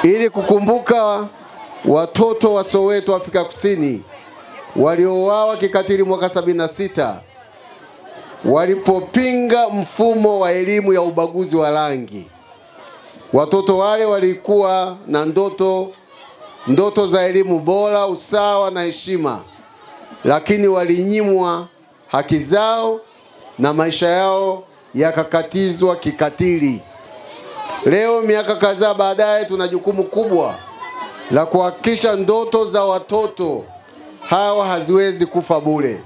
ili kukumbuka watoto wa Soweto, Afrika Kusini, waliouawa kikatili mwaka 76 walipopinga mfumo wa elimu ya ubaguzi wa rangi. Watoto wale walikuwa na ndoto za elimu bora, usawa na heshima, lakini walinyimwa haki zao na maisha yao yakakatizwa kikatili. Leo miaka kadhaa baadaye tuna jukumu kubwa la kuhakikisha ndoto za watoto hawa haziwezi kufa bure.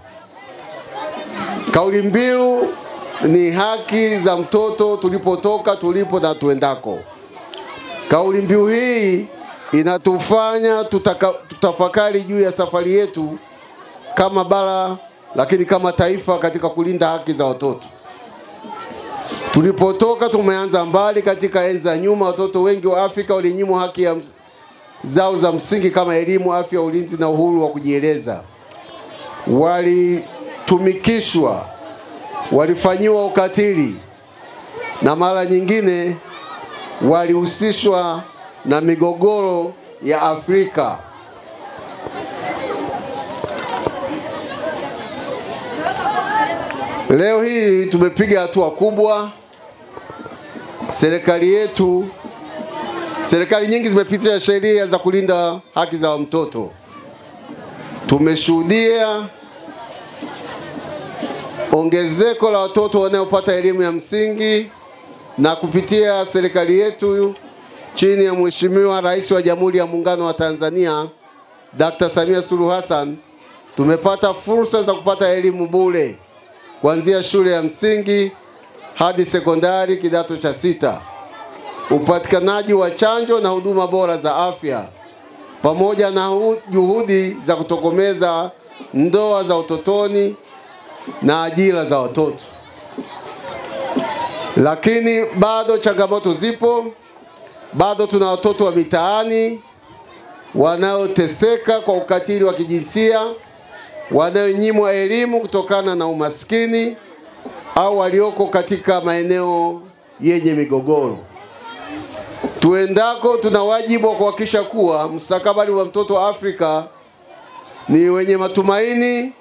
Kauli mbiu ni haki za mtoto, tulipotoka, tulipo na tuendako. Kauli mbiu hii inatufanya tutafakari juu ya safari yetu kama bara, lakini kama taifa katika kulinda haki za watoto. Tulipotoka tumeanza mbali. Katika enzi za nyuma, watoto wengi wa Afrika walinyimwa haki zao za msingi kama elimu, afya, ulinzi na uhuru wa kujieleza. Walitumikishwa, walifanyiwa ukatili, na mara nyingine walihusishwa na migogoro ya Afrika. Leo hii tumepiga hatua kubwa. Serikali nyingi zimepitisha sheria za kulinda haki za mtoto. Tumeshuhudia ongezeko la watoto wanaopata elimu ya msingi, na kupitia serikali yetu chini ya Mheshimiwa Rais wa Jamhuri ya Muungano wa Tanzania Dr. Samia Suluhu Hassan, tumepata fursa za kupata elimu bure kuanzia shule ya msingi hadi sekondari kidato cha 6. Upatikanaji wa chanjo na huduma bora za afya, pamoja na juhudi za kutokomeza ndoa za utotoni na ajira za watoto. Lakini bado changamoto zipo. Bado tuna watoto wa mitaani wanaoteseka kwa ukatili wa kijinsia, wanaonyimwa elimu kutokana na umaskini, au walioko katika maeneo yenye migogoro. Tuendako tuna wajibu wa kuhakikisha kuwa mustakabali wa mtoto wa Afrika ni wenye matumaini.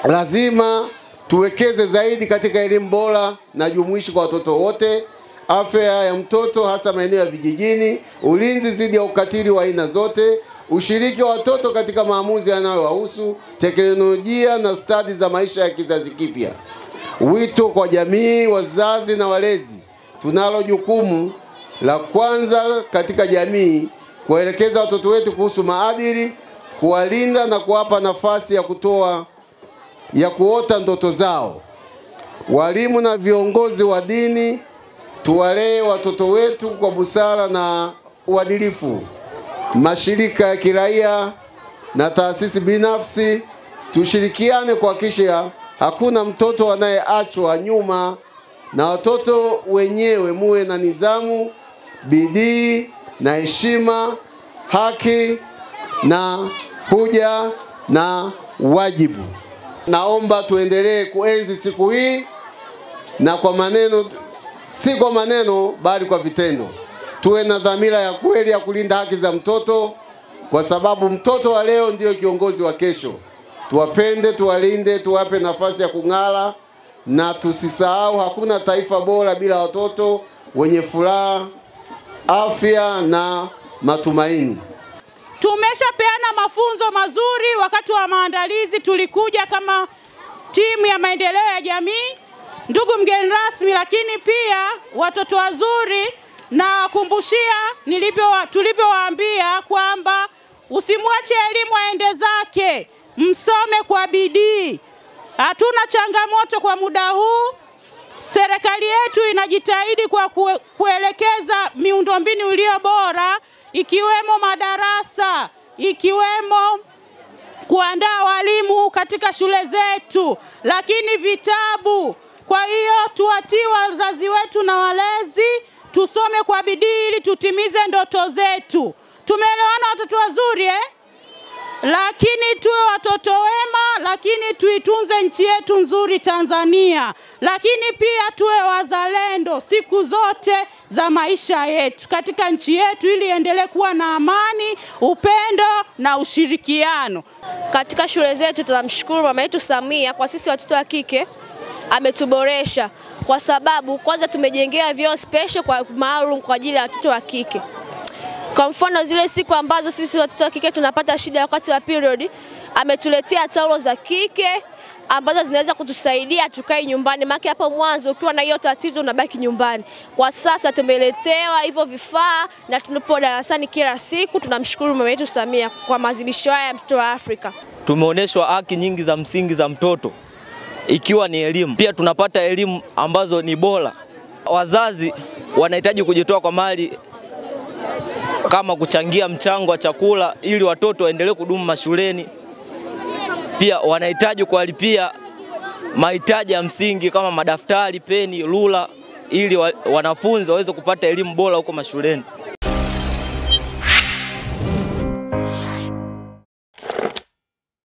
Lazima tuwekeze zaidi katika elimu bora na jumuishi kwa watoto wote, afya ya mtoto hasa maeneo ya vijijini, ulinzi dhidi ya ukatili wa aina zote, ushiriki wa watoto katika maamuzi yanayowahusu, teknolojia na stadi za maisha ya kizazi kipya. Wito kwa jamii, wazazi na walezi. Tunalo jukumu la kwanza katika jamii kuelekeza watoto wetu kuhusu maadili, kuwalinda na kuwapa nafasi ya kuota ndoto zao. Walimu na viongozi wa dini, tuwalee watoto wetu kwa busara na uadilifu. Mashirika ya kiraia na taasisi binafsi, tushirikiane kuhakikisha hakuna mtoto anayeachwa nyuma, na watoto wenyewe muwe na nidhamu, bidii na heshima, haki na hoja na wajibu. Naomba tuendelee kuenzi siku hii, na kwa maneno, si kwa maneno bali kwa vitendo. Tuwe na dhamira ya kweli ya kulinda haki za mtoto, kwa sababu mtoto wa leo ndio kiongozi wa kesho. Tuwapende, tuwalinde, tuwape nafasi ya kung'ara, na tusisahau hakuna taifa bora bila watoto wenye furaha, afya na matumaini. Tumeshapeana mafunzo mazuri. Wakati wa maandalizi tulikuja kama timu ya maendeleo ya jamii, ndugu mgeni rasmi, lakini pia watoto wazuri, na kumbushia tulivyowaambia kwamba usimwache elimu aende zake, msome kwa bidii. Hatuna changamoto kwa muda huu. Serikali yetu inajitahidi kwa kuelekeza miundombinu iliyo bora, ikiwemo madarasa, ikiwemo kuandaa walimu katika shule zetu, lakini vitabu. Kwa hiyo tuwatii wazazi wetu na walezi, tusome kwa bidii ili tutimize ndoto zetu. Tumeelewana watoto wazuri lakini tuwe watoto wema, lakini tuitunze nchi yetu nzuri Tanzania, lakini pia tuwe wazalendo siku zote za maisha yetu katika nchi yetu ili endelee kuwa na amani, upendo na ushirikiano. Katika shule zetu tunamshukuru mama yetu Samia kwa sisi watoto wa kike ametuboresha, kwa sababu kwanza tumejengea vyoo special kwa maalum kwa ajili ya watoto wa kike. Kwa mfano zile siku ambazo sisi watoto wa kike tunapata shida wakati wa period, ametuletea taulo za kike ambazo zinaweza kutusaidia tukae nyumbani. Maana hapo mwanzo ukiwa na hiyo tatizo unabaki nyumbani. Kwa sasa tumeletewa hivyo vifaa na tunapo darasani kila siku. Tunamshukuru mama yetu Samia kwa maadhimisho haya ya mtoto wa Afrika. Tumeonyeshwa haki nyingi za msingi za mtoto, ikiwa ni elimu. Pia tunapata elimu ambazo ni bora. Wazazi wanahitaji kujitoa kwa mali kama kuchangia mchango wa chakula ili watoto waendelee kudumu mashuleni. Pia wanahitaji kuwalipia mahitaji ya msingi kama madaftari, peni, rula ili wanafunzi waweze kupata elimu bora huko mashuleni.